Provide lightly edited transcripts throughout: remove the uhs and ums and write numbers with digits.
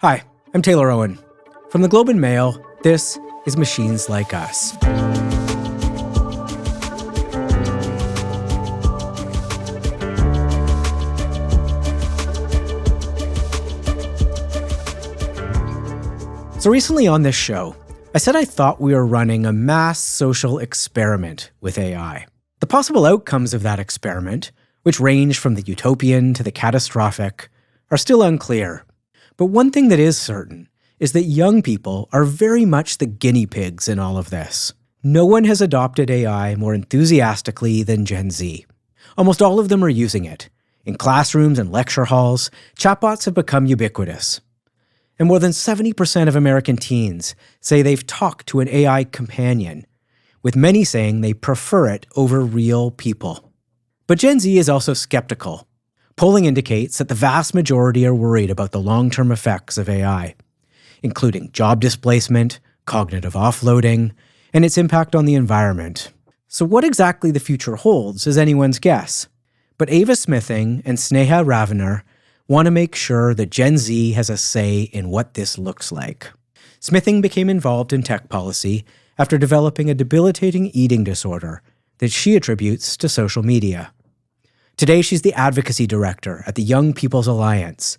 Hi, I'm Taylor Owen. From the Globe and Mail, this is Machines Like Us. So recently on this show, I said I thought we were running a mass social experiment with AI. The possible outcomes of that experiment, which range from the utopian to the catastrophic, are still unclear. But one thing that is certain is that young people are very much the guinea pigs in all of this. No one has adopted AI more enthusiastically than Gen Z. Almost all of them are using it. In classrooms and lecture halls, chatbots have become ubiquitous. And more than 70% of American teens say they've talked to an AI companion, with many saying they prefer it over real people. But Gen Z is also skeptical. Polling indicates that the vast majority are worried about the long-term effects of AI, including job displacement, cognitive offloading, and its impact on the environment. So what exactly the future holds is anyone's guess. But Ava Smithing and Sneha Revanur want to make sure that Gen Z has a say in what this looks like. Smithing became involved in tech policy after developing a debilitating eating disorder that she attributes to social media. Today, she's the advocacy director at the Young People's Alliance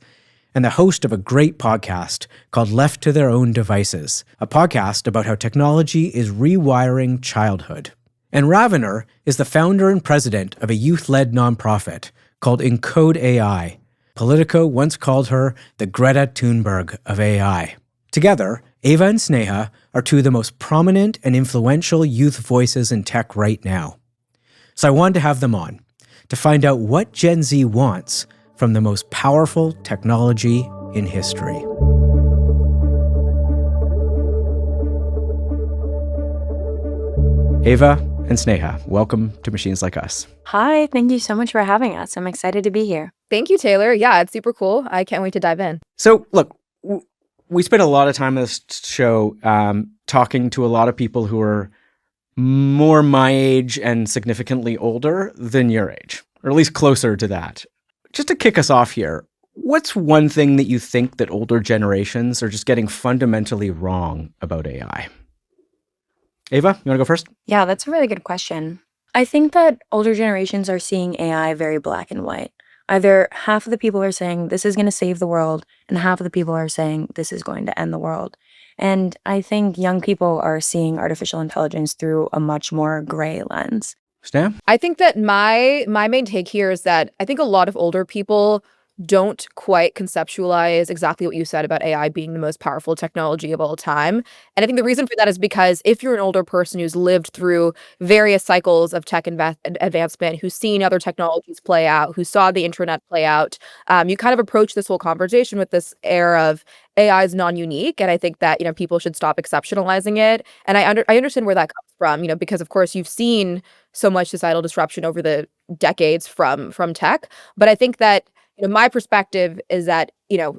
and the host of a great podcast called Left to Their Own Devices, a podcast about how technology is rewiring childhood. And Revanur is the founder and president of a youth-led nonprofit called Encode AI. Politico once called her the Greta Thunberg of AI. Together, Ava and Sneha are two of the most prominent and influential youth voices in tech right now. So I wanted to have them on to find out what Gen Z wants from the most powerful technology in history. Ava and Sneha, welcome to Machines Like Us. Hi, thank you so much for having us. I'm excited to be here. Thank you, Taylor. Yeah, it's super cool. I can't wait to dive in. So, look, we spent a lot of time on this show talking to a lot of people who are more my age and significantly older than your age, or at least closer to that. Just to kick us off here, what's one thing that you think that older generations are just getting fundamentally wrong about AI? Ava, you want to go first? Yeah, that's a really good question. I think that older generations are seeing AI very black and white. Either half of the people are saying this is going to save the world, and half of the people are saying this is going to end the world. And I think young people are seeing artificial intelligence through a much more gray lens. Stan? I think that my main take here is that I think a lot of older people don't quite conceptualize exactly what you said about AI being the most powerful technology of all time. And I think the reason for that is because if you're an older person who's lived through various cycles of tech advancement, who's seen other technologies play out, who saw the internet play out, you kind of approach this whole conversation with this air of AI is non-unique. And I think that, people should stop exceptionalizing it. And I understand where that comes from, because of course you've seen so much societal disruption over the decades from tech. But I think that my perspective is that,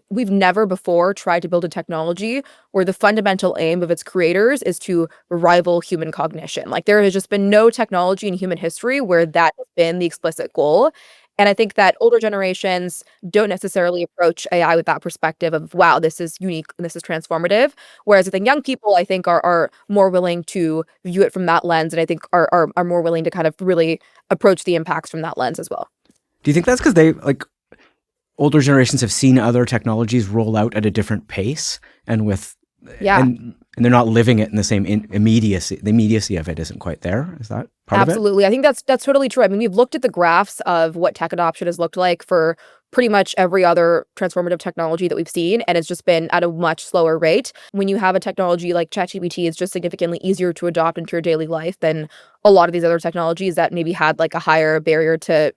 we've never before tried to build a technology where the fundamental aim of its creators is to rival human cognition. Like there has just been no technology in human history where that has been the explicit goal. And I think that older generations don't necessarily approach AI with that perspective of, wow, this is unique and this is transformative. Whereas I think young people, I think, are more willing to view it from that lens. And I think are more willing to kind of really approach the impacts from that lens as well. Do you think that's because older generations have seen other technologies roll out at a different pace and and they're not living it in the same immediacy. The immediacy of it isn't quite there. Is that part of it? Absolutely. I think that's totally true. I mean, we've looked at the graphs of what tech adoption has looked like for pretty much every other transformative technology that we've seen, and it's just been at a much slower rate. When you have a technology like ChatGPT, it's just significantly easier to adopt into your daily life than a lot of these other technologies that maybe had like a higher barrier to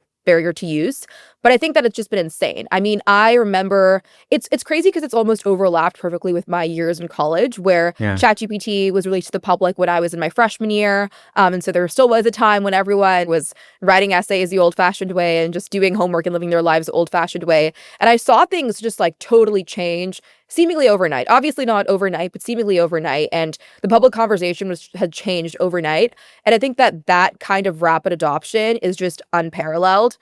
use. But I think that it's just been insane. I mean, I remember it's crazy because it's almost overlapped perfectly with my years in college where ChatGPT was released to the public when I was in my freshman year. And so there still was a time when everyone was writing essays the old-fashioned way and just doing homework and living their lives the old-fashioned way. And I saw things just like totally change seemingly overnight. Obviously not overnight, but seemingly overnight. And the public conversation had changed overnight. And I think that kind of rapid adoption is just unparalleled.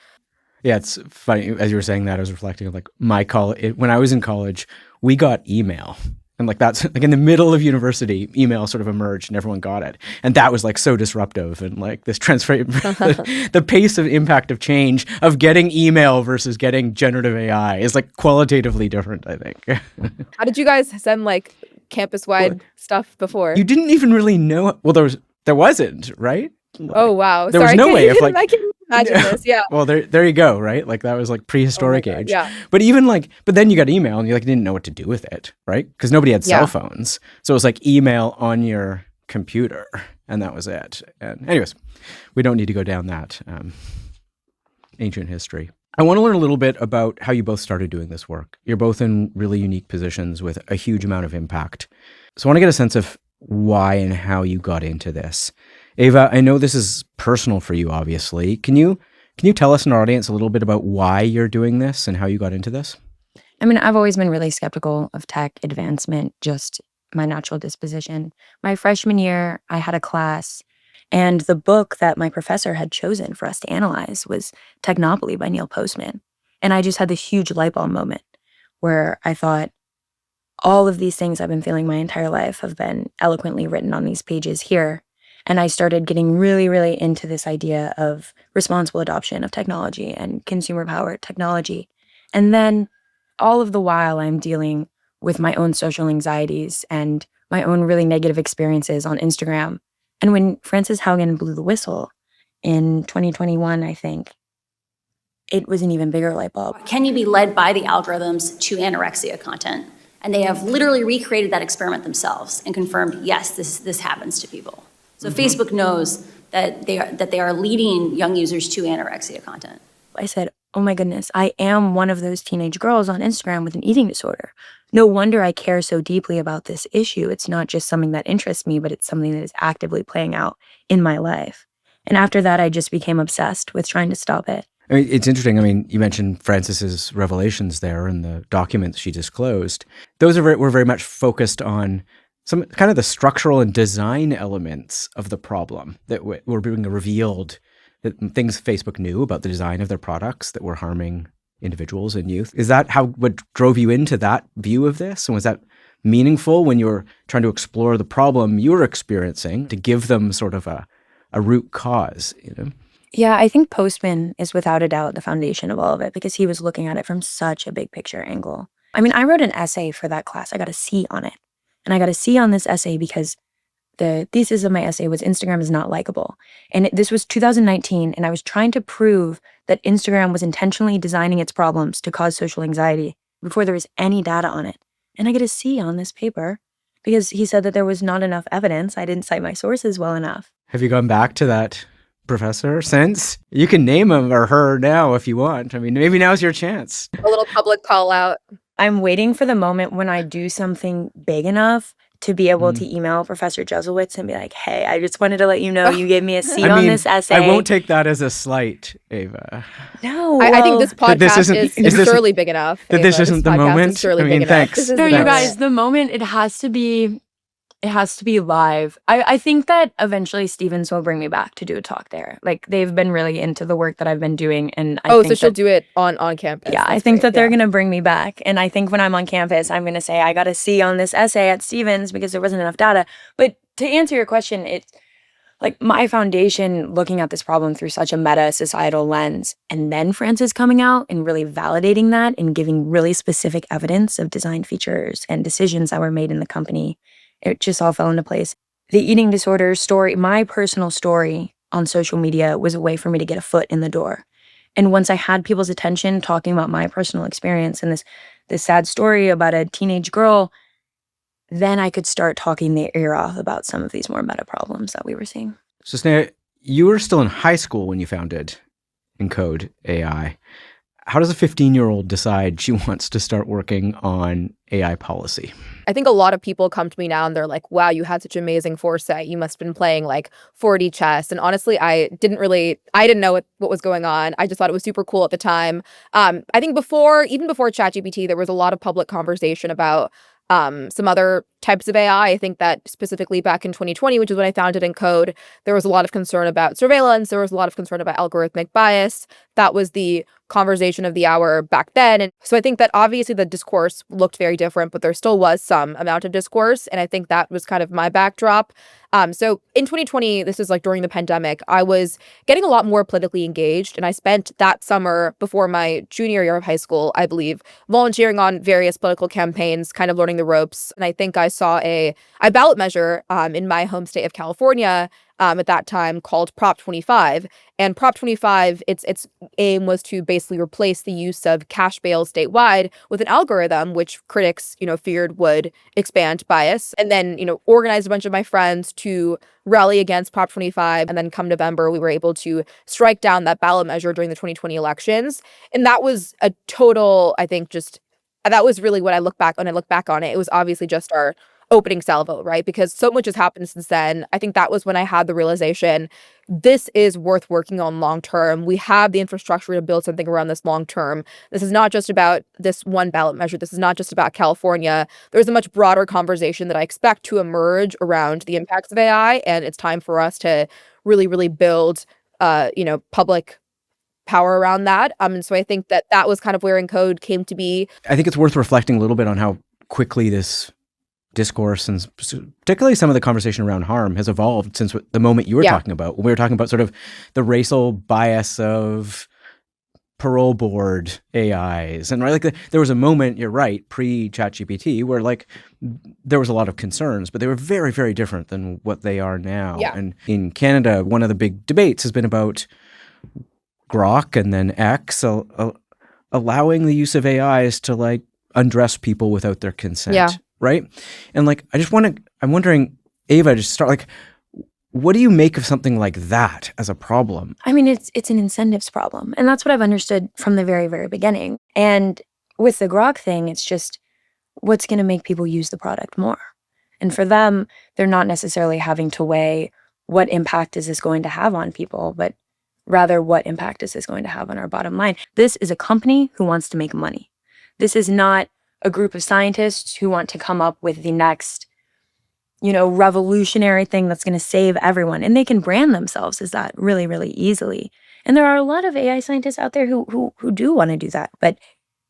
Yeah, it's funny. As you were saying that, I was reflecting on like my college. When I was in college, we got email. And like that's like in the middle of university, email sort of emerged and everyone got it. And that was like so disruptive and like this transfer, the pace of impact of change of getting email versus getting generative AI is like qualitatively different, I think. How did you guys send like campus-wide stuff before? You didn't even really know. Well, there wasn't, right? Like, Oh, wow. there was Sorry, no way if like I can't imagine this. Yeah. well, there you go, right? Like that was like prehistoric God, age. yeah. But even like, but then you got email and you like didn't know what to do with it, right? Because nobody had cell Yeah. phones, so it was like email on your computer, and that was it. And anyways, we don't need to go down that ancient history. I want to learn a little bit about how you both started doing this work. You're both in really unique positions with a huge amount of impact. So I want to get a sense of why and how you got into this. Ava, I know this is personal for you, obviously. Can you tell us in our audience a little bit about why you're doing this and how you got into this? I mean, I've always been really skeptical of tech advancement, just my natural disposition. My freshman year, I had a class, and the book that my professor had chosen for us to analyze was Technopoly by Neil Postman. And I just had this huge light bulb moment where I thought, all of these things I've been feeling my entire life have been eloquently written on these pages here. And I started getting really, really into this idea of responsible adoption of technology and consumer-powered technology. And then all of the while, I'm dealing with my own social anxieties and my own really negative experiences on Instagram. And when Frances Haugen blew the whistle in 2021, I think, it was an even bigger light bulb. Can you be led by the algorithms to anorexia content? And they have literally recreated that experiment themselves and confirmed, yes, this happens to people. So Facebook knows that they are leading young users to anorexia content. I said, oh my goodness, I am one of those teenage girls on Instagram with an eating disorder. No wonder I care so deeply about this issue. It's not just something that interests me, but it's something that is actively playing out in my life. And after that, I just became obsessed with trying to stop it. I mean, it's interesting. I mean, you mentioned Frances's revelations there and the documents she disclosed. Those were very much focused on some kind of the structural and design elements of the problem that were being revealed, that things Facebook knew about the design of their products that were harming individuals and youth. Is that what drove you into that view of this? And was that meaningful when you were trying to explore the problem you were experiencing to give them sort of a root cause, you know? Yeah, I think Postman is without a doubt the foundation of all of it because he was looking at it from such a big picture angle. I mean, I wrote an essay for that class. I got a C on it. And I got a C on this essay because the thesis of my essay was Instagram is not likable. And this was 2019, and I was trying to prove that Instagram was intentionally designing its problems to cause social anxiety before there was any data on it. And I get a C on this paper because he said that there was not enough evidence. I didn't cite my sources well enough. Have you gone back to that professor since? You can name him or her now if you want. I mean, maybe now's your chance. A little public call out. I'm waiting for the moment when I do something big enough to be able to email Professor Jeselowitz and be like, hey, I just wanted to let you know you gave me a C on this essay. I won't take that as a slight, Ava. No. I think this podcast is this surely big enough. That Ava. this isn't the podcast moment? Is surely I mean, big thanks. Enough. No, you Thanks. guys, the moment it has to be live. I think that eventually Stevens will bring me back to do a talk there. Like they've been really into the work that I've been doing, and I think so she'll do it on campus. Yeah, That's I think great. that they're gonna bring me back, and I think when I'm on campus, I'm gonna say I got a C on this essay at Stevens because there wasn't enough data. But to answer your question, it's like my foundation looking at this problem through such a meta societal lens, and then Frances coming out and really validating that and giving really specific evidence of design features and decisions that were made in the company. It just all fell into place. The eating disorder story, my personal story on social media was a way for me to get a foot in the door. And once I had people's attention talking about my personal experience and this sad story about a teenage girl, then I could start talking their ear off about some of these more meta problems that we were seeing. So Sneha, you were still in high school when you founded Encode AI. How does a 15-year-old decide she wants to start working on AI policy? I think a lot of people come to me now and they're like, wow, you had such amazing foresight. You must have been playing like 4D chess. And honestly, I didn't know what was going on. I just thought it was super cool at the time. I think even before ChatGPT, there was a lot of public conversation about some other types of AI. I think that specifically back in 2020, which is when I founded Encode, there was a lot of concern about surveillance. There was a lot of concern about algorithmic bias. That was the conversation of the hour back then. And so I think that obviously the discourse looked very different, but there still was some amount of discourse. And I think that was kind of my backdrop. So in 2020, this is like during the pandemic, I was getting a lot more politically engaged. And I spent that summer before my junior year of high school, I believe, volunteering on various political campaigns, kind of learning the ropes. And I think I saw a ballot measure in my home state of California at that time called Prop 25. And Prop 25, its aim was to basically replace the use of cash bail statewide with an algorithm, which critics, feared would expand bias. And then, organized a bunch of my friends to rally against Prop 25. And then come November, we were able to strike down that ballot measure during the 2020 elections. And that was a total, I think, that was really what I look back on it. It was obviously just our opening salvo, right? Because so much has happened since then. I think that was when I had the realization this is worth working on long term. We have the infrastructure to build something around this long term. This is not just about this one ballot measure. This is not just about California. There's a much broader conversation that I expect to emerge around the impacts of AI, and it's time for us to really, really build, public power around that. And so I think that was kind of where Encode came to be. I think it's worth reflecting a little bit on how quickly this discourse and particularly some of the conversation around harm has evolved since the moment you were talking about, when we were talking about sort of the racial bias of parole board AIs. And right, there was a moment, you're right, pre-ChatGPT, where there was a lot of concerns, but they were very, very different than what they are now. Yeah. And in Canada, one of the big debates has been about Grok and then X allowing the use of AIs to undress people without their consent. Yeah. Right? And I'm wondering, Ava, just start what do you make of something like that as a problem? I mean, it's an incentives problem. And that's what I've understood from the very, very beginning. And with the Grok thing, it's just what's going to make people use the product more. And for them, they're not necessarily having to weigh what impact is this going to have on people, but rather what impact is this going to have on our bottom line. This is a company who wants to make money. This is not a group of scientists who want to come up with the next, revolutionary thing that's going to save everyone. And they can brand themselves as that really, really easily. And there are a lot of AI scientists out there who do want to do that. But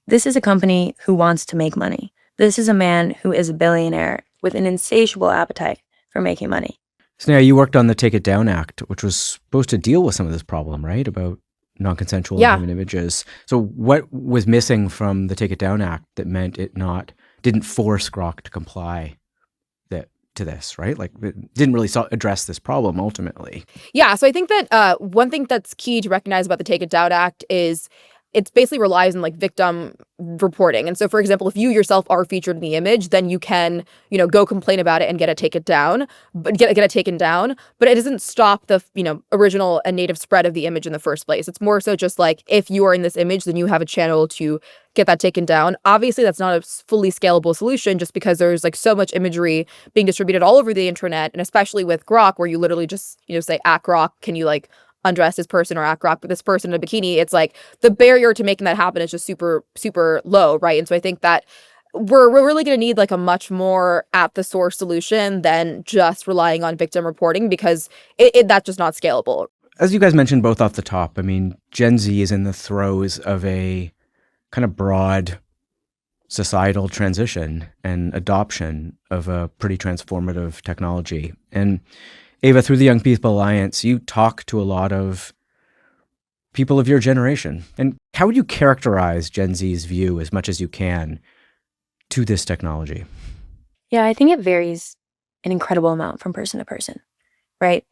this is a company who wants to make money. This is a man who is a billionaire with an insatiable appetite for making money. Sneha, you worked on the Take It Down Act, which was supposed to deal with some of this problem, right? About non-consensual human images. So what was missing from the Take It Down Act that meant it didn't force Grok to comply to this, right? It didn't really address this problem ultimately. Yeah, so I think that one thing that's key to recognize about the Take It Down Act is it basically relies on victim reporting. And so, for example, if you yourself are featured in the image, then you can, go complain about it and get it taken down. But it doesn't stop the, original and native spread of the image in the first place. It's more so just if you are in this image, then you have a channel to get that taken down. Obviously, that's not a fully scalable solution just because there's so much imagery being distributed all over the internet. And especially with Grok, where you literally just, say, at Grok, can you undress this person or act Grok with this person in a bikini? It's the barrier to making that happen is just super, super low, right? And so I think that we're really going to need a much more at the source solution than just relying on victim reporting, because that's just not scalable. As you guys mentioned both off the top, I mean, Gen Z is in the throes of a kind of broad societal transition and adoption of a pretty transformative technology. And Ava, through the Young People Alliance, you talk to a lot of people of your generation. And how would you characterize Gen Z's view, as much as you can, to this technology? Yeah, I think it varies an incredible amount from person to person, right?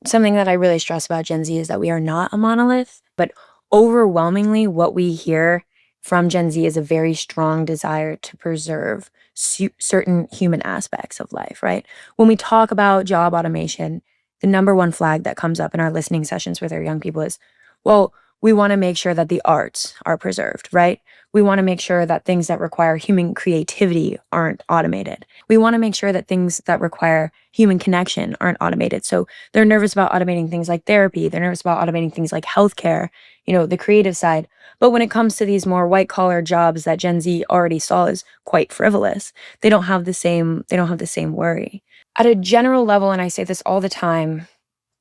Something that I really stress about Gen Z is that we are not a monolith, but overwhelmingly what we hear from Gen Z is a very strong desire to preserve certain human aspects of life, right? When we talk about job automation, the number one flag that comes up in our listening sessions with our young people is, well, we want to make sure that the arts are preserved, right? We want to make sure that things that require human creativity aren't automated. We want to make sure that things that require human connection aren't automated. So they're nervous about automating things like therapy. They're nervous about automating things like healthcare, the creative side. But when it comes to these more white collar jobs that Gen Z already saw as quite frivolous, they don't have the same worry. At a general level, and I say this all the time,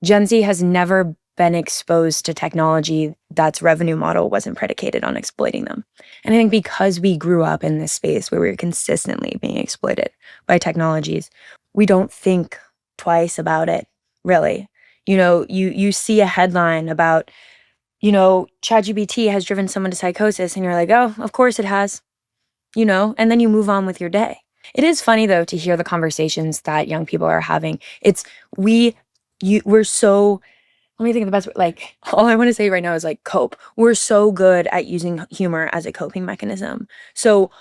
Gen Z has never been exposed to technology that's revenue model wasn't predicated on exploiting them. And I think because we grew up in this space where we were consistently being exploited by technologies, we don't think twice about it, really. You see a headline about, ChatGPT has driven someone to psychosis, and you're like, oh, of course it has, and then you move on with your day. It is funny, though, to hear the conversations that young people are having. We're so, let me think of the best way. Like, all I want to say right now is like cope. We're so good at using humor as a coping mechanism. So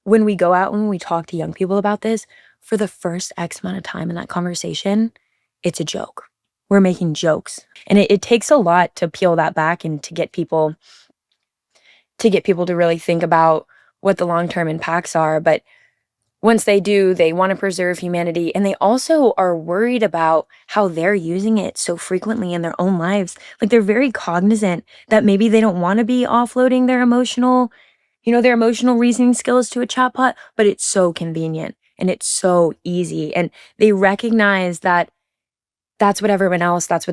when we go out and when we talk to young people about this, for the first X amount of time in that conversation, it's a joke. We're making jokes. And it takes a lot to peel that back and to get people to really think about what the long-term impacts are. But once they do, they want to preserve humanity. And they also are worried about how they're using it so frequently in their own lives. Like, they're very cognizant that maybe they don't want to be offloading their emotional reasoning skills to a chatbot, but it's so convenient and it's so easy. And they recognize that that's what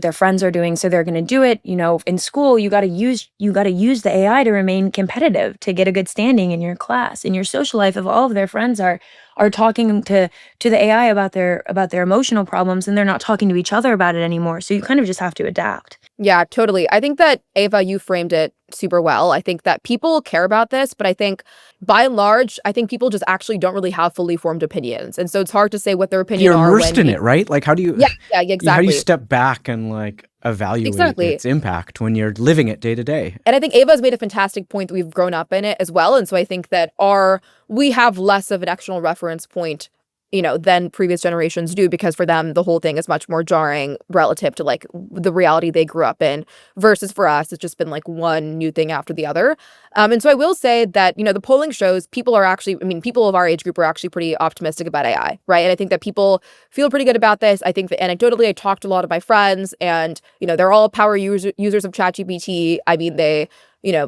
their friends are doing. So they're going to do it. In school, you got to use the AI to remain competitive, to get a good standing in your class. In your social life, if all of their friends are talking to the AI about their emotional problems, and they're not talking to each other about it anymore. So you kind of just have to adapt. Yeah, totally. I think that, Ava, you framed it super well. I think that people care about this, but I think by and large, I think people just actually don't really have fully formed opinions. And so it's hard to say what their opinions are. You're immersed in it, right? Like, how do you exactly. How do you step back and like evaluate its impact when you're living it day to day? And I think Ava's made a fantastic point that we've grown up in it as well. And so I think that we have less of an external reference point than previous generations do, because for them, the whole thing is much more jarring relative to like the reality they grew up in, versus for us, it's just been like one new thing after the other. And so I will say that, the polling shows people of our age group are actually pretty optimistic about AI, right? And I think that people feel pretty good about this. I think that anecdotally, I talked to a lot of my friends, and, they're all power users of ChatGPT. I mean,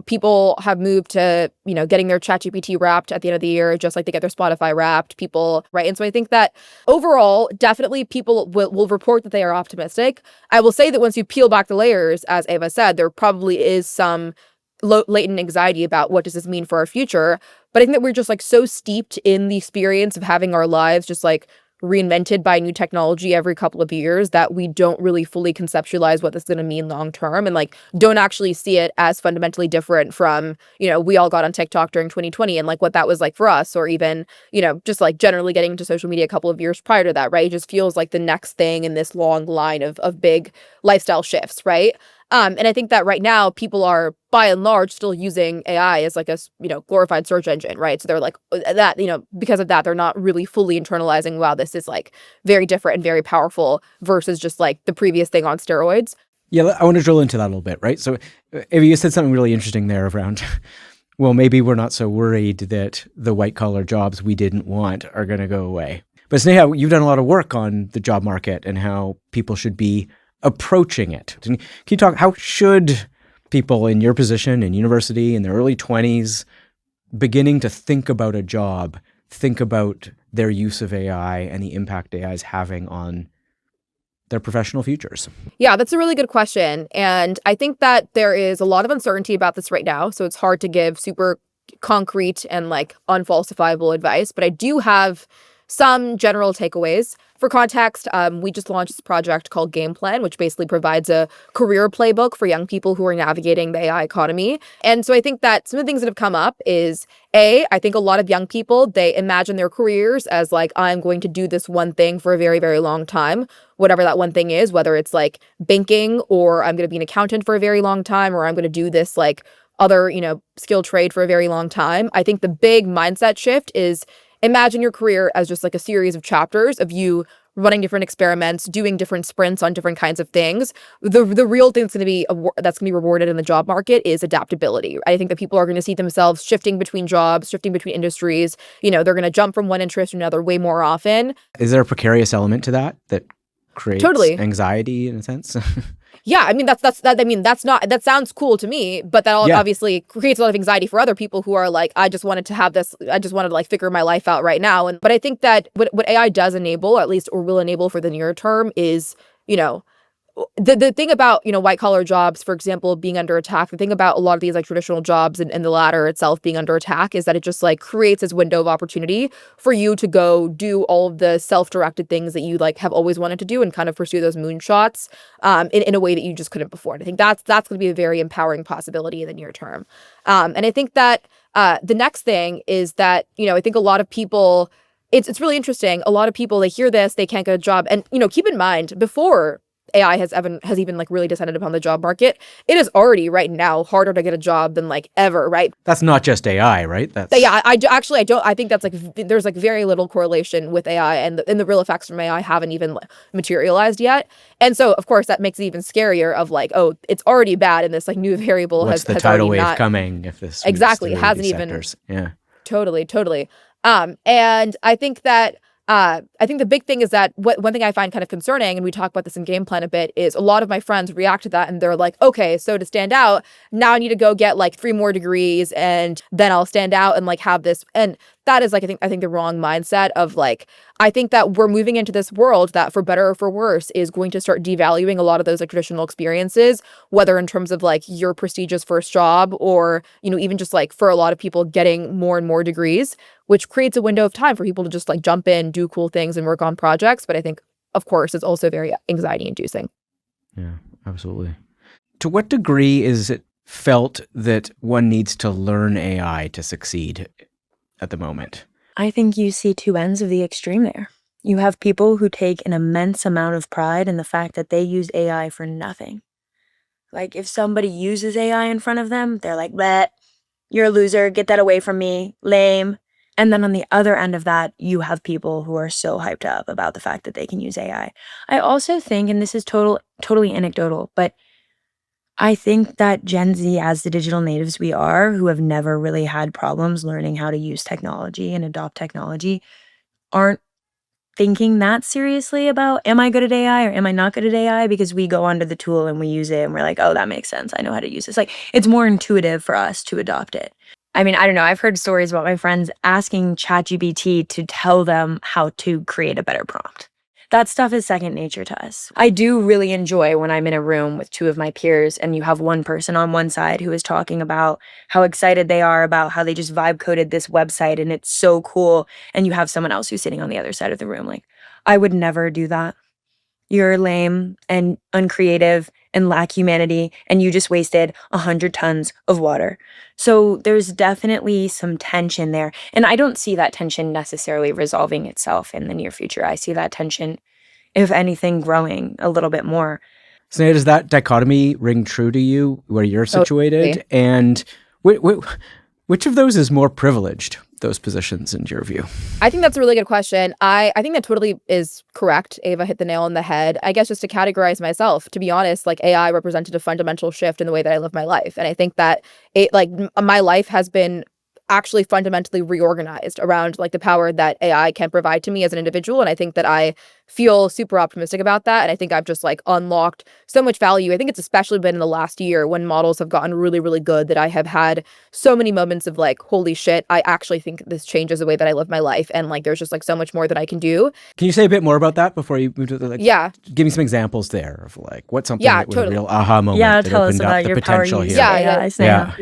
people have moved to, getting their ChatGPT wrapped at the end of the year, just like they get their Spotify wrapped, people, right? And so I think that overall, definitely people will report that they are optimistic. I will say that once you peel back the layers, as Ava said, there probably is some latent anxiety about what does this mean for our future. But I think that we're just like so steeped in the experience of having our lives just like reinvented by new technology every couple of years that we don't really fully conceptualize what this is going to mean long term, and like don't actually see it as fundamentally different from, we all got on TikTok during 2020 and like what that was like for us, or even, just like generally getting into social media a couple of years prior to that, right? It just feels like the next thing in this long line of big lifestyle shifts, right? And I think that right now people are by and large still using AI as like a, glorified search engine, right? So they're like that, because of that, they're not really fully internalizing, wow, this is like very different and very powerful versus just like the previous thing on steroids. Yeah, I want to drill into that a little bit, right? So Ava, you said something really interesting there around, well, maybe we're not so worried that the white collar jobs we didn't want are going to go away. But Sneha, you've done a lot of work on the job market and how people should be approaching it. Can you talk, how should people in your position in university in their early 20s beginning to think about a job, think about their use of AI and the impact AI is having on their professional futures? Yeah, that's a really good question. And I think that there is a lot of uncertainty about this right now. So it's hard to give super concrete and like unfalsifiable advice, but I do have some general takeaways. For context, we just launched this project called Game Plan, which basically provides a career playbook for young people who are navigating the AI economy. And so I think that some of the things that have come up is, I think a lot of young people, they imagine their careers as like, I'm going to do this one thing for a very, very long time, whatever that one thing is, whether it's like banking, or I'm going to be an accountant for a very long time, or I'm going to do this like other, skill trade for a very long time. I think the big mindset shift is, imagine your career as just like a series of chapters of you running different experiments, doing different sprints on different kinds of things. The real thing that's going to be rewarded in the job market is adaptability. I think that people are going to see themselves shifting between jobs, shifting between industries. They're going to jump from one interest to another way more often. Is there a precarious element to that creates Totally. anxiety in a sense? Yeah, I mean that sounds cool to me, but that obviously creates a lot of anxiety for other people who are like, I just wanted to like figure my life out right now. But I think that what AI does enable, at least, or will enable for the near term, is, the thing about, white collar jobs, for example, being under attack, the thing about a lot of these like traditional jobs and the ladder itself being under attack is that it just like creates this window of opportunity for you to go do all of the self-directed things that you like have always wanted to do and kind of pursue those moonshots in a way that you just couldn't before. And I think that's going to be a very empowering possibility in the near term. And I think that the next thing is that, I think a lot of people, it's really interesting. A lot of people, they hear this, they can't get a job. And, keep in mind, before AI has even like really descended upon the job market, it is already right now harder to get a job than like ever, right? That's not just AI, right? I think that's like there's like very little correlation with AI, and the real effects from AI haven't even materialized yet. And so of course that makes it even scarier of like, oh, it's already bad, and this like new variable What's the tidal wave coming if this exactly hasn't even sectors. Yeah, totally. And I think that I think the big thing is that one thing I find kind of concerning, and we talk about this in Game Plan a bit, is a lot of my friends react to that and they're like, okay, so to stand out, now I need to go get like 3 more degrees and then I'll stand out and like have this. And that is like, I think the wrong mindset of like, I think that we're moving into this world that, for better or for worse, is going to start devaluing a lot of those like traditional experiences, whether in terms of like your prestigious first job or, even just like for a lot of people getting more and more degrees, which creates a window of time for people to just like jump in, do cool things and work on projects. But I think, of course, it's also very anxiety inducing. Yeah, absolutely. To what degree is it felt that one needs to learn AI to succeed at the moment? I think you see two ends of the extreme there. You have people who take an immense amount of pride in the fact that they use AI for nothing. Like, if somebody uses AI in front of them, they're like, bleh, you're a loser, get that away from me, lame. And then on the other end of that, you have people who are so hyped up about the fact that they can use AI. I also think, and this is totally anecdotal, but I think that Gen Z, as the digital natives we are, who have never really had problems learning how to use technology and adopt technology, aren't thinking that seriously about, am I good at AI or am I not good at AI? Because we go onto the tool and we use it and we're like, oh, that makes sense. I know how to use this. Like, it's more intuitive for us to adopt it. I mean, I don't know. I've heard stories about my friends asking ChatGPT to tell them how to create a better prompt. That stuff is second nature to us. I do really enjoy when I'm in a room with 2 of my peers and you have one person on one side who is talking about how excited they are about how they just vibe coded this website and it's so cool. And you have someone else who's sitting on the other side of the room. Like, I would never do that. You're lame and uncreative and lack humanity, and you just wasted 100 tons of water. So there's definitely some tension there. And I don't see that tension necessarily resolving itself in the near future. I see that tension, if anything, growing a little bit more. Sneha, does that dichotomy ring true to you where you're situated? Okay. And which of those is more privileged, those positions, in your view? I think that's a really good question. I think that totally is correct. Ava hit the nail on the head. I guess just to categorize myself, to be honest, like AI represented a fundamental shift in the way that I live my life. And I think that my life has been actually fundamentally reorganized around like the power that AI can provide to me as an individual. And I think that I feel super optimistic about that. And I think I've just like unlocked so much value. I think it's especially been in the last year when models have gotten really, really good that I have had so many moments of like, holy shit, I actually think this changes the way that I live my life. And like, there's just like so much more that I can do. Can you say a bit more about that before you move to the, yeah. Give me some examples there of like, what's something that was a real aha moment that tell us opened about up the your potential power here.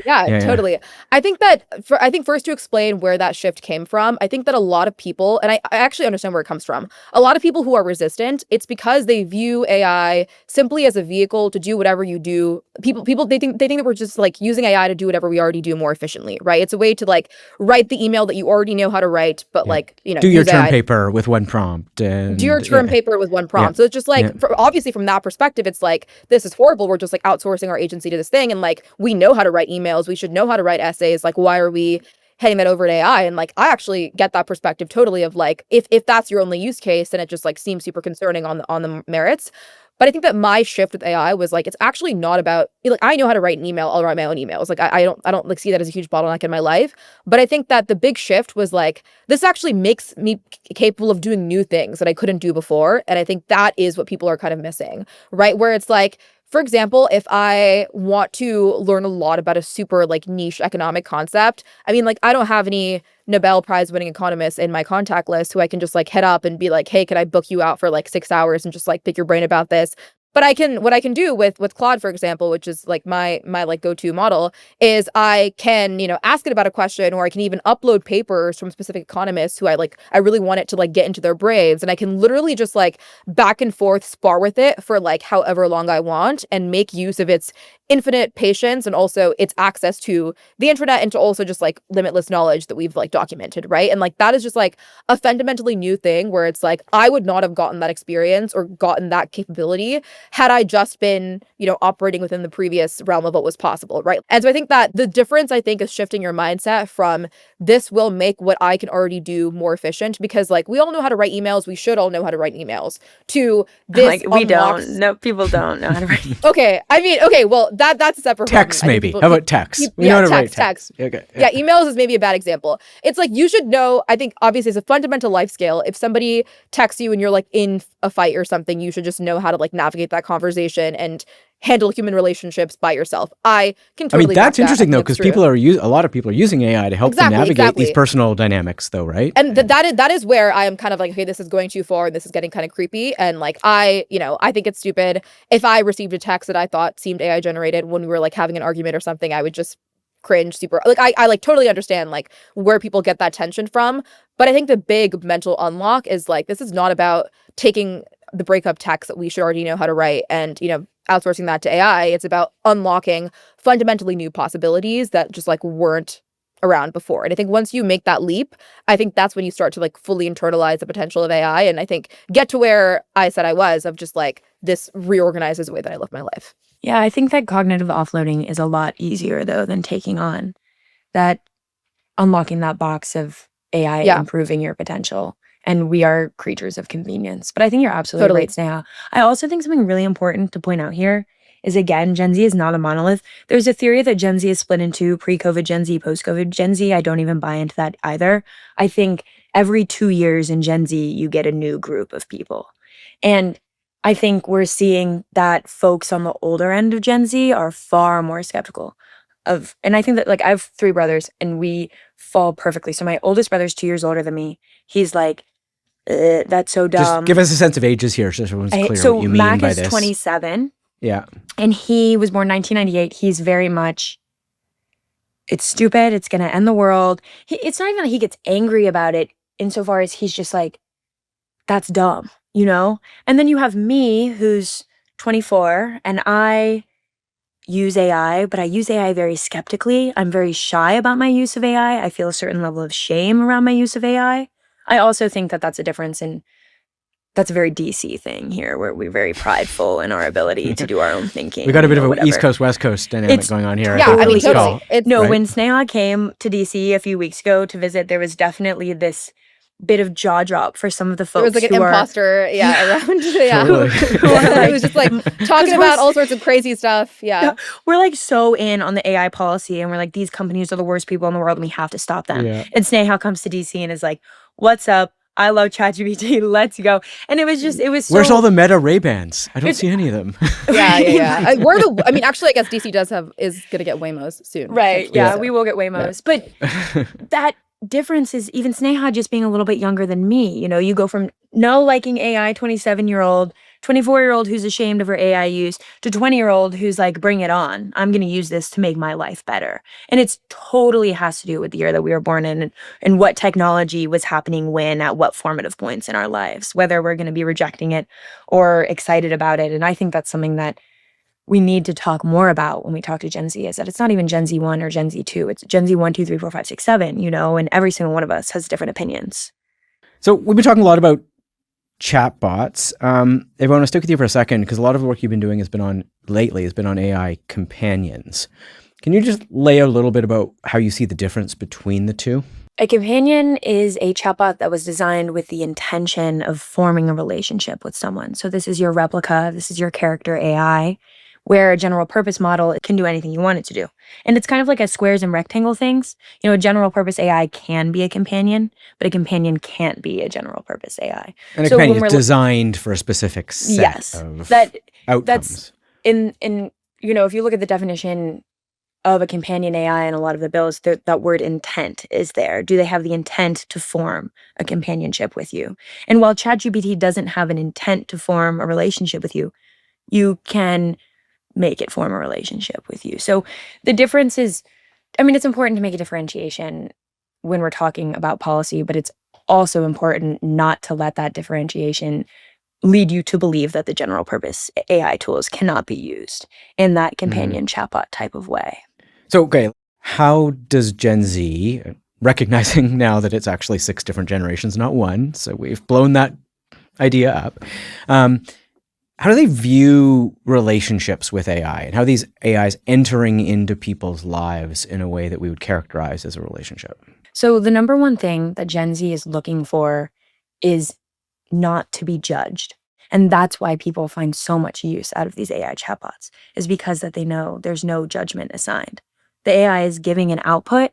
Yeah, totally. I think that I think first to explain where that shift came from, I think that a lot of people, and I actually understand where it comes from, a lot of people who are resistant, it's because they view AI simply as a vehicle to do whatever you do. People they think that we're just like using AI to do whatever we already do more efficiently, right? It's a way to like write the email that you already know how to write, but like, do your term paper with one prompt. And, do your term paper with one prompt. So it's just like, obviously from that perspective, it's like, this is horrible. We're just like outsourcing our agency to this thing. And like, we know how to write emails. We should know how to write essays. Like, why are we handing that over to AI. And like, I actually get that perspective totally of like, if that's your only use case, then it just like seems super concerning on the merits. But I think that my shift with AI was like, it's actually not about, like, I know how to write an email. I'll write my own emails. Like, I don't like see that as a huge bottleneck in my life. But I think that the big shift was like, this actually makes me capable of doing new things that I couldn't do before. And I think that is what people are kind of missing, right? Where it's like, for example, if I want to learn a lot about a super like niche economic concept, I mean, like, I don't have any Nobel Prize winning economists in my contact list who I can just like hit up and be like, hey, can I book you out for like 6 hours and just like pick your brain about this? But what I can do with Claude, for example, which is like my like go-to model, is I can, ask it about a question, or I can even upload papers from specific economists who I really want it to like get into their brains. And I can literally just like back and forth spar with it for like however long I want and make use of its infinite patience and also its access to the internet and to also just like limitless knowledge that we've like documented, right? And like that is just like a fundamentally new thing where it's like I would not have gotten that experience or gotten that capability had I just been, operating within the previous realm of what was possible, right? And so I think that the difference, I think, is shifting your mindset from this will make what I can already do more efficient, because like we all know how to write emails, we should all know how to write emails, to this like we don't. No, people don't know how to write. Okay, I mean, okay, well that's a separate text problem. maybe. How about text? We yeah, know how to write text. Okay. Yeah, emails is maybe a bad example. It's like you should know, I think obviously it's a fundamental life skill. If somebody texts you and you're like in a fight or something, you should just know how to like navigate that conversation and handle human relationships by yourself. I can totally that's interesting though, because a lot of people are using AI to help them navigate these personal dynamics though, right? And that is where I am kind of like, okay, this is going too far and this is getting kind of creepy. And like I think it's stupid. If I received a text that I thought seemed AI generated when we were like having an argument or something, I would just cringe super. Like I like totally understand like where people get that tension from. But I think the big mental unlock is like, this is not about taking the breakup text that we should already know how to write and, outsourcing that to AI. It's about unlocking fundamentally new possibilities that just like weren't around before. And I think once you make that leap, I think that's when you start to like fully internalize the potential of AI. And I think get to where I said I was, of just like, this reorganizes the way that I live my life. Yeah, I think that cognitive offloading is a lot easier though than taking on that, unlocking that box of AI improving your potential. And we are creatures of convenience. But I think you're absolutely right, Sneha. I also think something really important to point out here is, again, Gen Z is not a monolith. There's a theory that Gen Z is split into pre-COVID Gen Z, post-COVID Gen Z. I don't even buy into that either. I think every 2 years in Gen Z, you get a new group of people. And I think we're seeing that folks on the older end of Gen Z are far more skeptical of, and I think that like I have 3 brothers and we fall perfectly. So my oldest brother's 2 years older than me. He's like, that's so dumb. Just give us a sense of ages here so everyone's clear what you mean Mac by is this. 27. Yeah. And he was born 1998. He's very much, it's stupid. It's going to end the world. It's not even that he gets angry about it insofar as he's just like, that's dumb, And then you have me who's 24 and I use AI, but I use AI very skeptically. I'm very shy about my use of AI. I feel a certain level of shame around my use of AI. I also think that that's a difference in, that's a very DC thing here, where we're very prideful in our ability to do our own thinking. We got a bit of an East Coast, West Coast dynamic going on here. Yeah, I mean, totally. When Sneha came to DC a few weeks ago to visit, there was definitely this bit of jaw drop for some of the folks. There was like an imposter, around. Yeah. Totally. It was just like talking about all sorts of crazy stuff. Yeah. We're like so in on the AI policy and we're like, these companies are the worst people in the world and we have to stop them. Yeah. And Sneha comes to DC and is like, what's up? I love ChatGPT. Let's go. And it was so... Where's all the Meta Ray-Bans? I don't see any of them. Yeah. Actually, I guess DC is going to get Waymos soon. Right. Yeah, we will get Waymos. Yeah. But that difference is even Sneha just being a little bit younger than me. You go from no liking AI 27-year-old, 24-year-old who's ashamed of her AI use to 20-year-old who's like, bring it on. I'm going to use this to make my life better. And it's totally has to do with the year that we were born in and what technology was happening when at what formative points in our lives, whether we're going to be rejecting it or excited about it. And I think that's something that we need to talk more about when we talk to Gen Z, is that it's not even Gen Z 1 or Gen Z 2. It's Gen Z 1, 2, 3, 4, 5, 6, 7, and every single one of us has different opinions. So we've been talking a lot about chatbots. I want to stick with you for a second because a lot of the work you've been doing has been on AI companions. Can you just lay out a little bit about how you see the difference between the two? A companion is a chatbot that was designed with the intention of forming a relationship with someone. So this is your replica, this is your character AI, where a general purpose model can do anything you want it to do. And it's kind of like a squares and rectangle things. You know, a general purpose AI can be a companion, but a companion can't be a general purpose AI. And a So companion when is we're designed for a specific set yes, of that's outcomes. in if you look at the definition of a companion AI in a lot of the bills, that word intent is there. Do they have the intent to form a companionship with you? And while ChatGPT doesn't have an intent to form a relationship with you, you can make it form a relationship with you. So the difference is, I mean, it's important to make a differentiation when we're talking about policy, but it's also important not to let that differentiation lead you to believe that the general purpose AI tools cannot be used in that companion chatbot type of way. So, okay, how does Gen Z, recognizing now that it's actually 6 different generations, not one, so we've blown that idea up, how do they view relationships with AI and how these AIs entering into people's lives in a way that we would characterize as a relationship? So the number one thing that Gen Z is looking for is not to be judged. And that's why people find so much use out of these AI chatbots, is because that they know there's no judgment assigned. The AI is giving an output,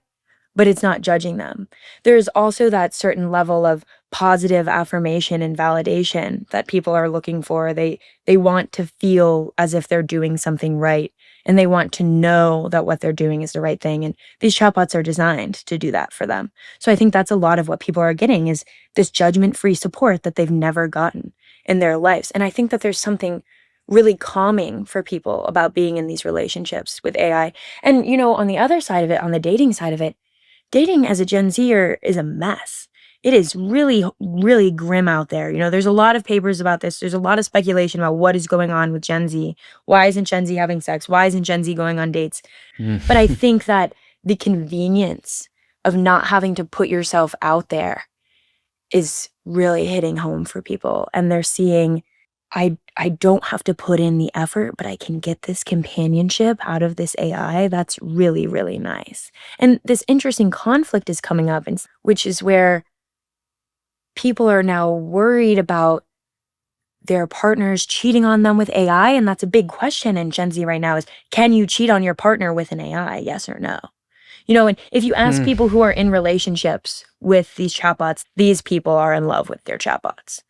but it's not judging them. There's also that certain level of positive affirmation and validation that people are looking for. They want to feel as if they're doing something right, and they want to know that what they're doing is the right thing. And these chatbots are designed to do that for them. So I think that's a lot of what people are getting is this judgment-free support that they've never gotten in their lives. And I think that there's something really calming for people about being in these relationships with AI. And, on the other side of it, on the dating side of it, dating as a Gen Zer is a mess. It is really, really grim out there. There's a lot of papers about this. There's a lot of speculation about what is going on with Gen Z. Why isn't Gen Z having sex? Why isn't Gen Z going on dates? But I think that the convenience of not having to put yourself out there is really hitting home for people. And they're seeing, I don't have to put in the effort, but I can get this companionship out of this AI. That's really, really nice. And this interesting conflict is coming up, which is where people are now worried about their partners cheating on them with AI. And that's a big question in Gen Z right now is, can you cheat on your partner with an AI? Yes or no? And if you ask people who are in relationships with these chatbots, these people are in love with their chatbots.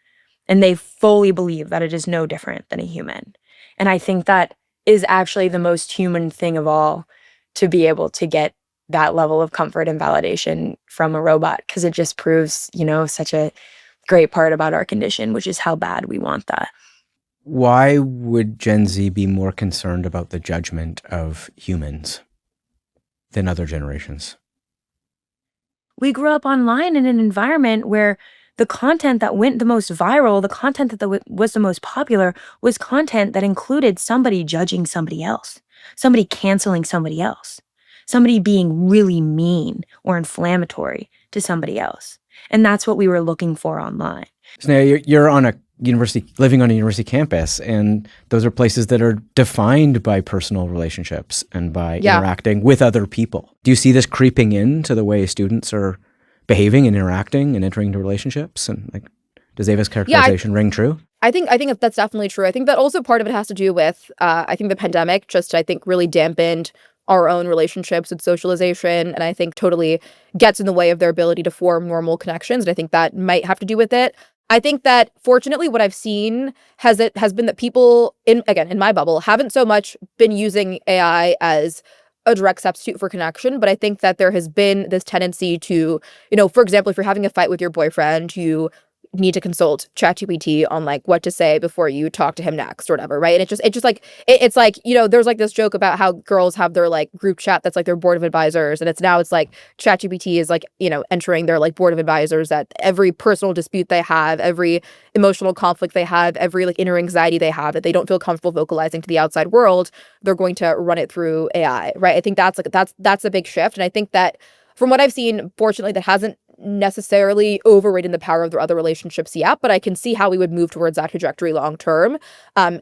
And they fully believe that it is no different than a human. And I think that is actually the most human thing of all, to be able to get that level of comfort and validation from a robot, because it just proves, such a great part about our condition, which is how bad we want that. Why would Gen Z be more concerned about the judgment of humans than other generations? We grew up online in an environment where the content that went the most viral, the content that was the most popular, was content that included somebody judging somebody else, somebody canceling somebody else, somebody being really mean or inflammatory to somebody else. And that's what we were looking for online. So now you're on a university, living on a university campus, and those are places that are defined by personal relationships and by interacting with other people. Do you see this creeping into the way students are behaving and interacting and entering into relationships? And does Ava's characterization ring true? I think that's definitely true. I think that also part of it has to do with, I think the pandemic just, I think, really dampened our own relationships with socialization, and I think totally gets in the way of their ability to form normal connections. And I think that might have to do with it. I think that fortunately what I've seen has been that people in my bubble haven't so much been using AI as a direct substitute for connection, but I think that there has been this tendency to, for example, if you're having a fight with your boyfriend, you need to consult ChatGPT on what to say before you talk to him next or whatever, right? And it's like, there's this joke about how girls have their group chat that's their board of advisors, and it's ChatGPT is entering their board of advisors at every personal dispute they have, every emotional conflict they have, every inner anxiety they have that they don't feel comfortable vocalizing to the outside world, they're going to run it through AI, right? I think that's a big shift, and I think that from what I've seen, fortunately, that hasn't necessarily overridden the power of their other relationships yet, but I can see how we would move towards that trajectory long term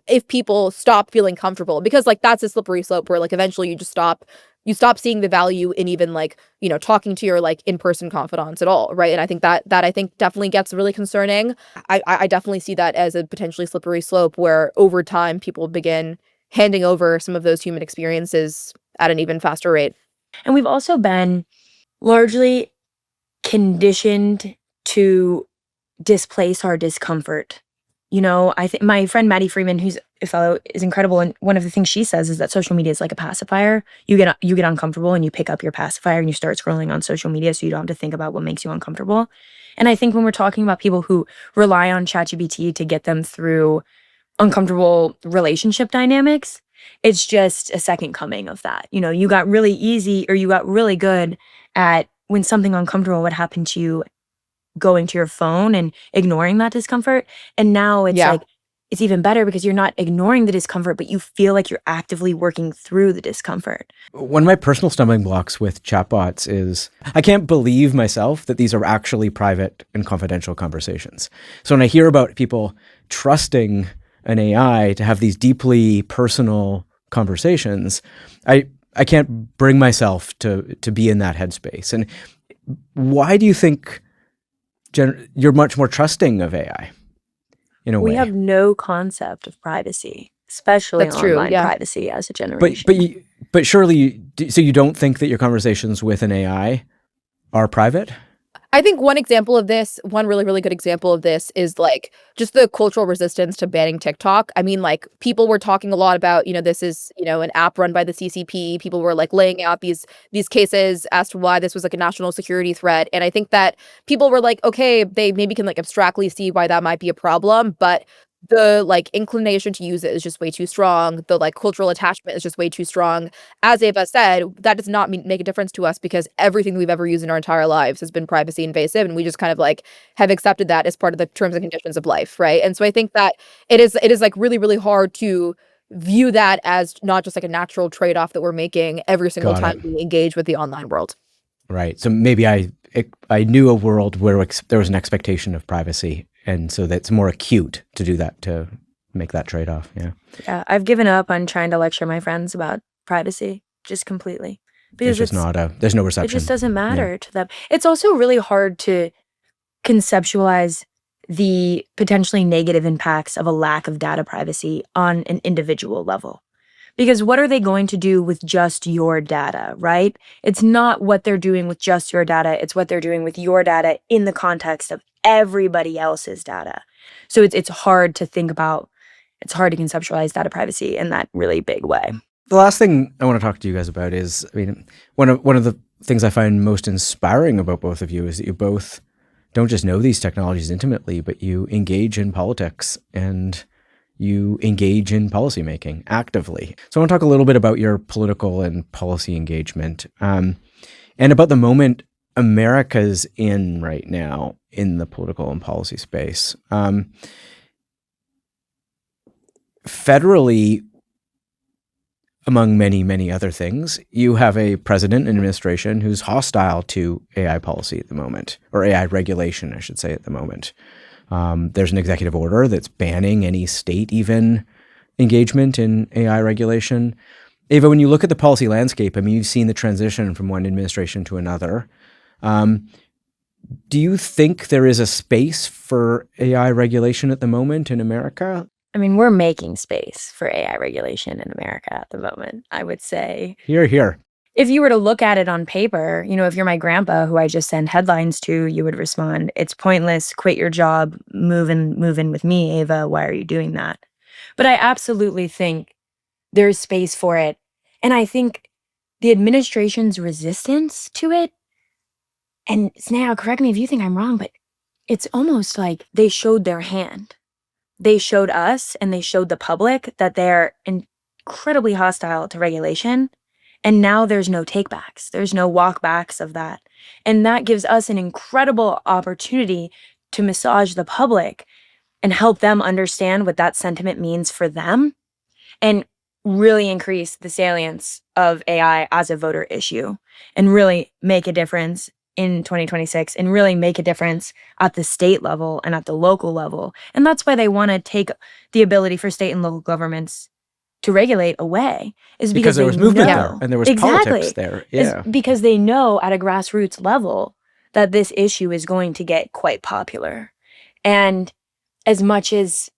if people stop feeling comfortable, because that's a slippery slope where eventually you just stop you stop seeing the value in even like, talking to your like in-person confidants at all, right? And I think that I think definitely gets really concerning. I definitely see that as a potentially slippery slope where over time people begin handing over some of those human experiences at an even faster rate. And we've also been largely conditioned to displace our discomfort. I think my friend Maddie Freeman, who's a fellow, is incredible. And one of the things she says is that social media is like a pacifier. You get uncomfortable and you pick up your pacifier and you start scrolling on social media so you don't have to think about what makes you uncomfortable. And I think when we're talking about people who rely on ChatGPT to get them through uncomfortable relationship dynamics, it's just a second coming of that. You got really easy or you got really good at when something uncomfortable would happen to you, going to your phone and ignoring that discomfort. And now it's like, it's even better because you're not ignoring the discomfort, but you feel like you're actively working through the discomfort. One of my personal stumbling blocks with chatbots is I can't believe myself that these are actually private and confidential conversations. So when I hear about people trusting an AI to have these deeply personal conversations, I can't bring myself to be in that headspace. And why do you think you're much more trusting of AI in a way? We have no concept of privacy, especially That's true, online yeah. privacy as a generation. But surely, so you don't think that your conversations with an AI are private? I think one really, really good example of this is like just the cultural resistance to banning TikTok. I mean, like people were talking a lot about, this is, an app run by the CCP. People were like laying out these cases as to why this was like a national security threat. And I think that people were like, okay, they maybe can like abstractly see why that might be a problem, but the like inclination to use it is just way too strong. The like cultural attachment is just way too strong. As Ava said, that does not make a difference to us because everything we've ever used in our entire lives has been privacy invasive, and we just kind of like have accepted that as part of the terms and conditions of life, right? And so I think that it is like really, really hard to view that as not just like a natural trade-off that we're making every single time we engage with the online world. Right. So maybe I knew a world where there was an expectation of privacy, and so that's more acute to do that, to make that trade-off. Yeah, I've given up on trying to lecture my friends about privacy just completely. Because there's no reception. It just doesn't matter to them. It's also really hard to conceptualize the potentially negative impacts of a lack of data privacy on an individual level. Because what are they going to do with just your data, right? It's not what they're doing with just your data. It's what they're doing with your data in the context of everybody else's data. So it's hard to think about, it's hard to conceptualize data privacy in that really big way. The last thing I want to talk to you guys about is, one of the things I find most inspiring about both of you is that you both don't just know these technologies intimately, but you engage in politics and you engage in policymaking actively. So I want to talk a little bit about your political and policy engagement, and about the moment America's in right now in the political and policy space. Federally, among many, many other things, you have a president and administration who's hostile to AI policy at the moment, or AI regulation, I should say, at the moment. There's an executive order that's banning any state even engagement in AI regulation. Ava, when you look at the policy landscape, you've seen the transition from one administration to another. Do you think there is a space for AI regulation at the moment in America? We're making space for AI regulation in America at the moment, I would say. Hear, hear. If you were to look at it on paper, if you're my grandpa who I just send headlines to, you would respond, "It's pointless, quit your job, move in with me, Ava, why are you doing that?" But I absolutely think there's space for it. And I think the administration's resistance to it, and Sneha, correct me if you think I'm wrong, but it's almost like they showed their hand. They showed us and they showed the public that they're incredibly hostile to regulation. And now there's no takebacks. There's no walkbacks of that. And that gives us an incredible opportunity to massage the public and help them understand what that sentiment means for them and really increase the salience of AI as a voter issue and really make a difference in 2026 and really make a difference at the state level and at the local level. And that's why they want to take the ability for state and local governments to regulate away is Because because there they was movement know. there and there was exactly. politics there. Is Yeah. because they know at a grassroots level that this issue is going to get quite popular. And as much as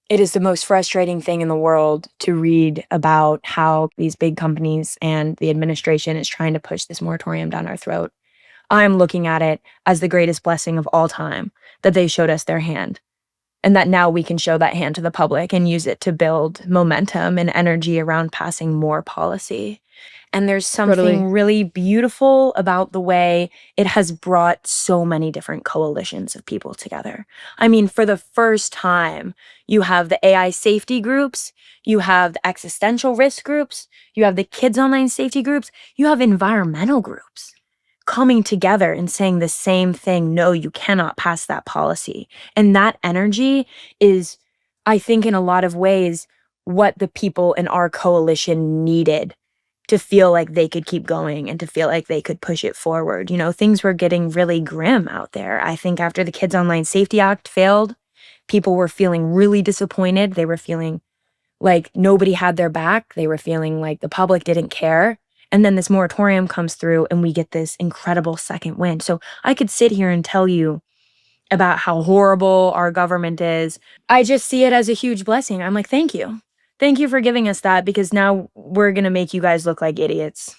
it is the most frustrating thing in the world to read about how these big companies and the administration is trying to push this moratorium down our throat, I'm looking at it as the greatest blessing of all time that they showed us their hand, and that now we can show that hand to the public and use it to build momentum and energy around passing more policy. And there's something Totally. really beautiful about the way it has brought so many different coalitions of people together. I mean, for the first time, you have the AI safety groups, you have the existential risk groups, you have the kids online safety groups, you have environmental groups coming together and saying the same thing. No, you cannot pass that policy. And that energy is, I think, in a lot of ways, what the people in our coalition needed to feel like they could keep going and to feel like they could push it forward. You know, things were getting really grim out there. I think after the Kids Online Safety Act failed, people were feeling really disappointed. They were feeling like nobody had their back. They were feeling like the public didn't care. And then this moratorium comes through and we get this incredible second wind. So I could sit here and tell you about how horrible our government is. I just see it as a huge blessing. I'm like, thank you. Thank you for giving us that, because now we're going to make you guys look like idiots.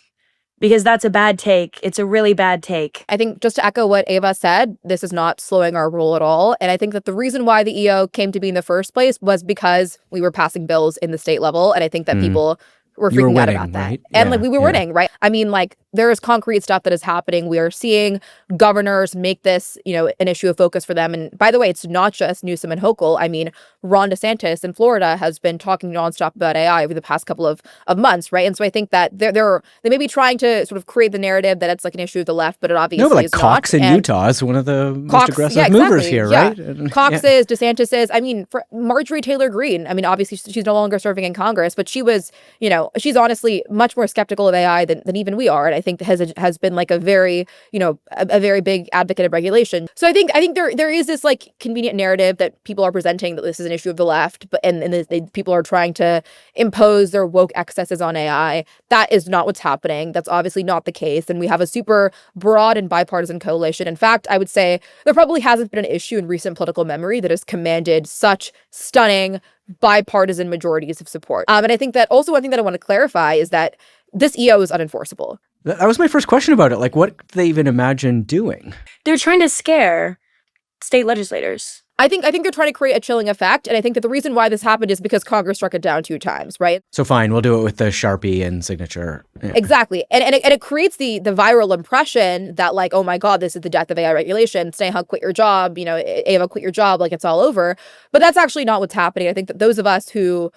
Because that's a bad take. It's a really bad take. I think just to echo what Ava said, this is not slowing our rule at all. And I think that the reason why the EO came to be in the first place was because we were passing bills in the state level. And I think that people were You were freaking out winning, about that. right? And Yeah, like we were yeah. winning, right? I mean, like there is concrete stuff that is happening. We are seeing governors make this, you know, an issue of focus for them. And by the way, it's not just Newsom and Hochul. I mean, Ron DeSantis in Florida has been talking nonstop about AI over the past couple of months, right? And so I think that they may be trying to sort of create the narrative that it's like an issue of the left, but it obviously No, but like is Cox not. in And Utah is one of the most Cox, aggressive yeah, movers exactly, here, yeah. right? And- Cox yeah. is, DeSantis is. I mean, for Marjorie Taylor Greene, I mean, obviously she's no longer serving in Congress, but she was, you know, she's honestly much more skeptical of AI than even we are, and I think has been like a very, you know, a very big advocate of regulation. So I think there is this like convenient narrative that people are presenting that this is an issue of the left, but people are trying to impose their woke excesses on AI. That is not what's happening. That's obviously not the case, and we have a super broad and bipartisan coalition. In fact, I would say there probably hasn't been an issue in recent political memory that has commanded such stunning bipartisan majorities of support. And I think that also one thing that I want to clarify is that this EO is unenforceable. That was my first question about it. Like, what do they even imagine doing? They're trying to scare state legislators. I think they're trying to create a chilling effect, and I think that the reason why this happened is because Congress struck it down 2 times, right? So fine, we'll do it with the Sharpie and signature. Yeah. Exactly. And it creates the viral impression that like, oh my God, this is the death of AI regulation. Sneha, quit your job. You know, Ava, quit your job. Like it's all over. But that's actually not what's happening. I think that those of us who,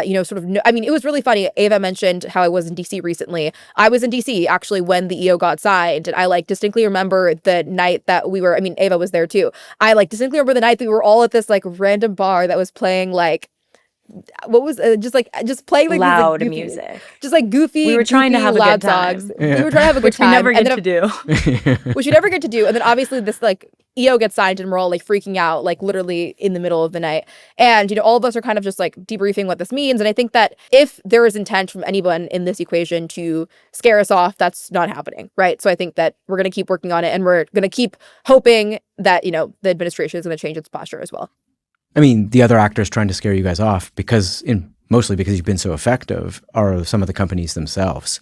you know, sort of, I mean, it was really funny. Ava mentioned how I was in DC recently. I was in DC actually when the EO got signed. And I like distinctly remember the night that we were, I mean, Ava was there too. I like distinctly remember the night that we were all at this like random bar that was playing like, what was just playing like Loud these, like, goofy, music. just like goofy. We were trying to have a loud good time. songs. Yeah. We were trying to have a good Which we time, never and get then to do. which we never get to do. And then obviously this like EO gets signed and we're all like freaking out, like literally in the middle of the night. And, you know, all of us are kind of just like debriefing what this means. And I think that if there is intent from anyone in this equation to scare us off, that's not happening, right? So I think that we're going to keep working on it and we're going to keep hoping that, you know, the administration is going to change its posture as well. I mean, the other actors trying to scare you guys off mostly because you've been so effective are some of the companies themselves.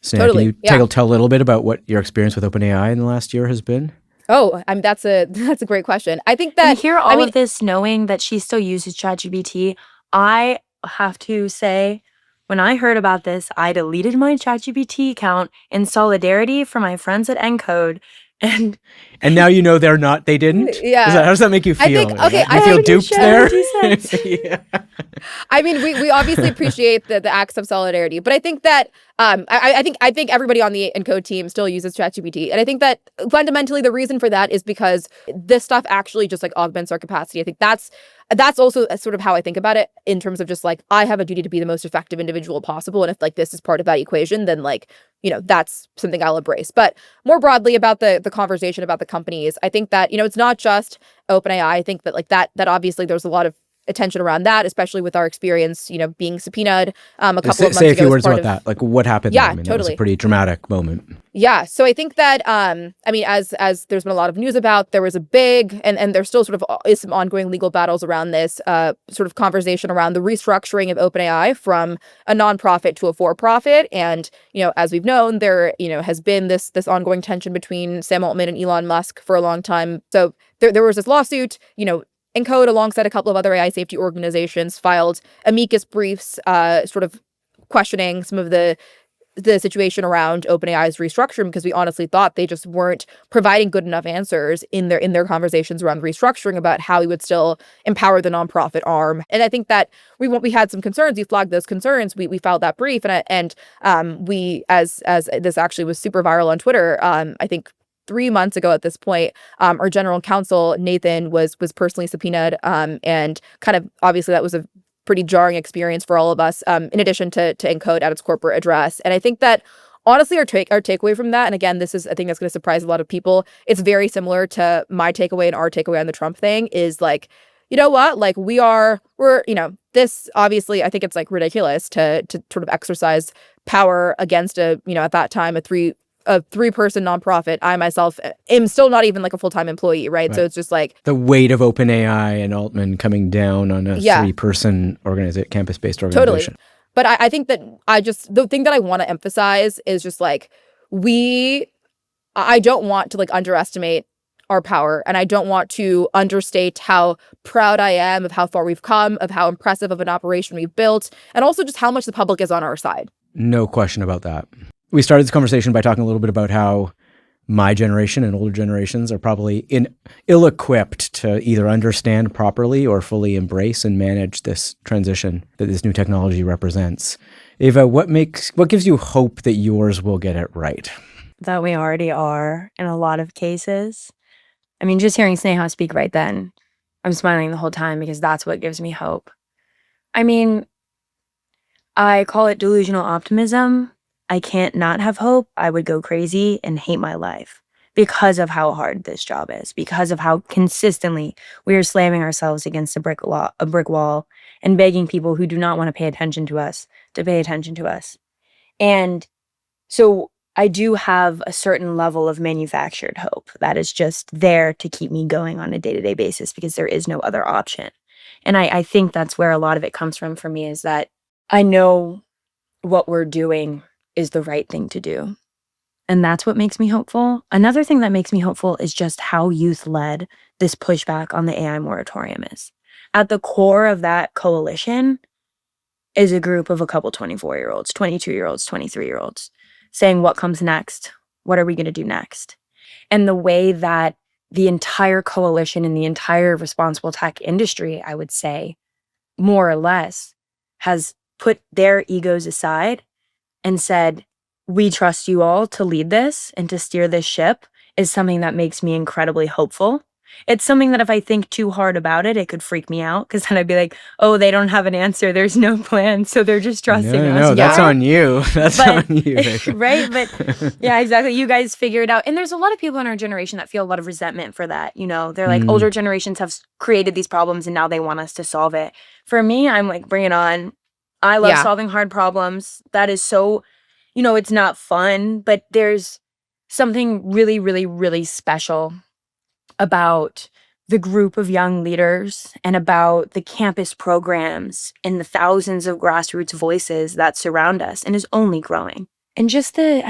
Sneha, Totally, can you tell a little bit about what your experience with OpenAI in the last year has been? Oh, I mean, that's a great question. I think that And hear all of this knowing that she still uses ChatGPT. I have to say, when I heard about this, I deleted my ChatGPT account in solidarity for my friends at Encode. And now you know they didn't? Yeah. How does that make you feel? I think, okay, you feel duped there? Yeah. I mean, we obviously appreciate the acts of solidarity, but I think that I think everybody on the Encode team still uses ChatGPT, and I think that fundamentally the reason for that is because this stuff actually just like augments our capacity. I think that's also sort of how I think about it in terms of just like I have a duty to be the most effective individual possible, and if like this is part of that equation, then like, you know, that's something I'll embrace. But more broadly about the conversation about the companies, I think that, you know, it's not just OpenAI. I think that like that obviously there's a lot of attention around that, especially with our experience, being subpoenaed a couple of months Say a ago few as words part about of. that. Like what happened there? Yeah, I mean, that was a totally. pretty dramatic moment. Yeah. So I think that, as there's been a lot of news about, there was a big, and there still sort of is some ongoing legal battles around this sort of conversation around the restructuring of OpenAI from a nonprofit to a for-profit. And, as we've known, there, has been this ongoing tension between Sam Altman and Elon Musk for a long time. So there was this lawsuit, Encode, alongside a couple of other AI safety organizations, filed amicus briefs, sort of questioning some of the situation around OpenAI's restructuring, because we honestly thought they just weren't providing good enough answers in their conversations around restructuring about how we would still empower the nonprofit arm. And I think that we had some concerns. We flagged those concerns. We filed that brief, and we, as this actually was super viral on Twitter, I think 3 months ago at this point, our general counsel Nathan was personally subpoenaed, and kind of obviously that was a pretty jarring experience for all of us, in addition to Encode at its corporate address. And I think that honestly our takeaway from that, and again, this is, I think that's going to surprise a lot of people, it's very similar to my takeaway and our takeaway on the Trump thing, is like, you know what, like we're this, obviously I think it's like ridiculous to sort of exercise power against at that time a three-person nonprofit. I myself am still not even like a full-time employee, right? So it's just like the weight of OpenAI and Altman coming down on a three-person campus-based organization. Totally. But I think that the thing that I want to emphasize is just like, I don't want to like underestimate our power, and I don't want to understate how proud I am of how far we've come, of how impressive of an operation we've built, and also just how much the public is on our side. No question about that. We started this conversation by talking a little bit about how my generation and older generations are probably ill-equipped to either understand properly or fully embrace and manage this transition that this new technology represents. Ava, what gives you hope that yours will get it right? That we already are in a lot of cases. I mean, just hearing Sneha speak right then, I'm smiling the whole time because that's what gives me hope. I mean, I call it delusional optimism. I can't not have hope. I would go crazy and hate my life because of how hard this job is, because of how consistently we are slamming ourselves against a brick wall and begging people who do not want to pay attention to us to pay attention to us. And so I do have a certain level of manufactured hope that is just there to keep me going on a day-to-day basis because there is no other option. And I think that's where a lot of it comes from for me, is that I know what we're doing is the right thing to do. And that's what makes me hopeful. Another thing that makes me hopeful is just how youth-led this pushback on the AI moratorium is. At the core of that coalition is a group of a couple 24-year-olds, 22-year-olds, 23-year-olds saying, what comes next? What are we going to do next? And the way that the entire coalition and the entire responsible tech industry, I would say, more or less, has put their egos aside and said, we trust you all to lead this and to steer this ship, is something that makes me incredibly hopeful. It's something that if I think too hard about it, it could freak me out, because then I'd be like, oh, they don't have an answer. There's no plan. So they're just trusting us. No, that's on you. That's on you. Right? But yeah, exactly. You guys figure it out. And there's a lot of people in our generation that feel a lot of resentment for that. They're like, older generations have created these problems and now they want us to solve it. For me, I'm like, bring it on. I love solving hard problems. That is so, it's not fun, but there's something really, really, really special about the group of young leaders and about the campus programs and the thousands of grassroots voices that surround us and is only growing. And just the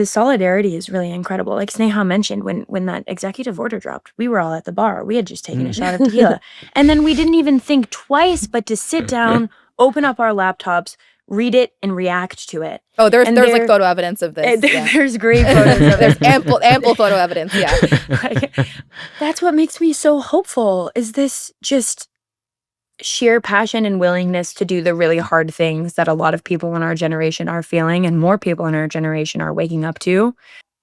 solidarity is really incredible. Like Sneha mentioned, when that executive order dropped, we were all at the bar. We had just taken a shot of tequila. And then we didn't even think twice but to sit down, open up our laptops, read it, and react to it. Oh, there's like photo evidence of this. There's great photos of it. There's ample photo evidence, yeah. That's what makes me so hopeful, is this just sheer passion and willingness to do the really hard things that a lot of people in our generation are feeling and more people in our generation are waking up to.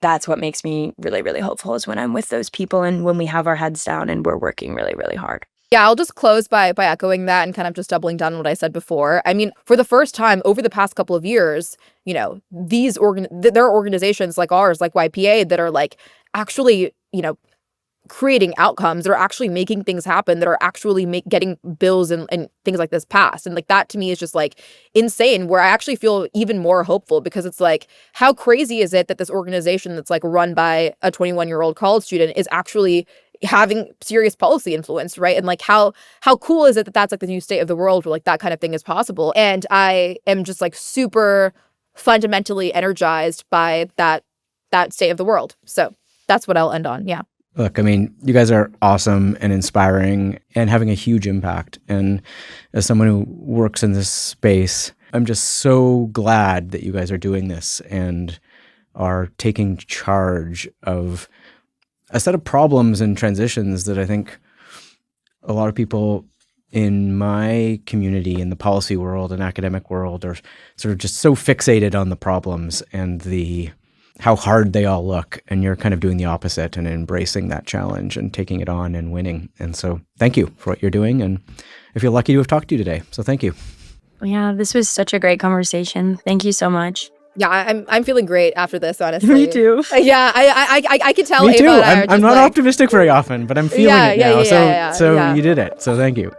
That's what makes me really, really hopeful, is when I'm with those people and when we have our heads down and we're working really, really hard. Yeah, I'll just close by echoing that and kind of just doubling down on what I said before. I mean, for the first time over the past couple of years, there are organizations like ours, like YPA, that are like actually, creating outcomes, that are actually making things happen, that are actually getting bills and things like this passed. And like that to me is just like insane, where I actually feel even more hopeful, because it's like, how crazy is it that this organization that's like run by a 21-year-old college student is actually having serious policy influence, right? And like how cool is it that that's like the new state of the world, where like that kind of thing is possible. And I am just like super fundamentally energized by that state of the world. So that's what I'll end on. Yeah. Look, I mean, you guys are awesome and inspiring and having a huge impact. And as someone who works in this space, I'm just so glad that you guys are doing this and are taking charge of a set of problems and transitions that I think a lot of people in my community, in the policy world and academic world, are sort of just so fixated on the problems and how hard they all look. And you're kind of doing the opposite and embracing that challenge and taking it on and winning. And so thank you for what you're doing. And I feel lucky to have talked to you today. So thank you. Yeah, this was such a great conversation. Thank you so much. Yeah, I'm feeling great after this, honestly. Me too. Yeah, I can tell. Me too. Ava and I are I'm just not like, optimistic very often, but I'm feeling it now. Yeah. So you did it. So thank you.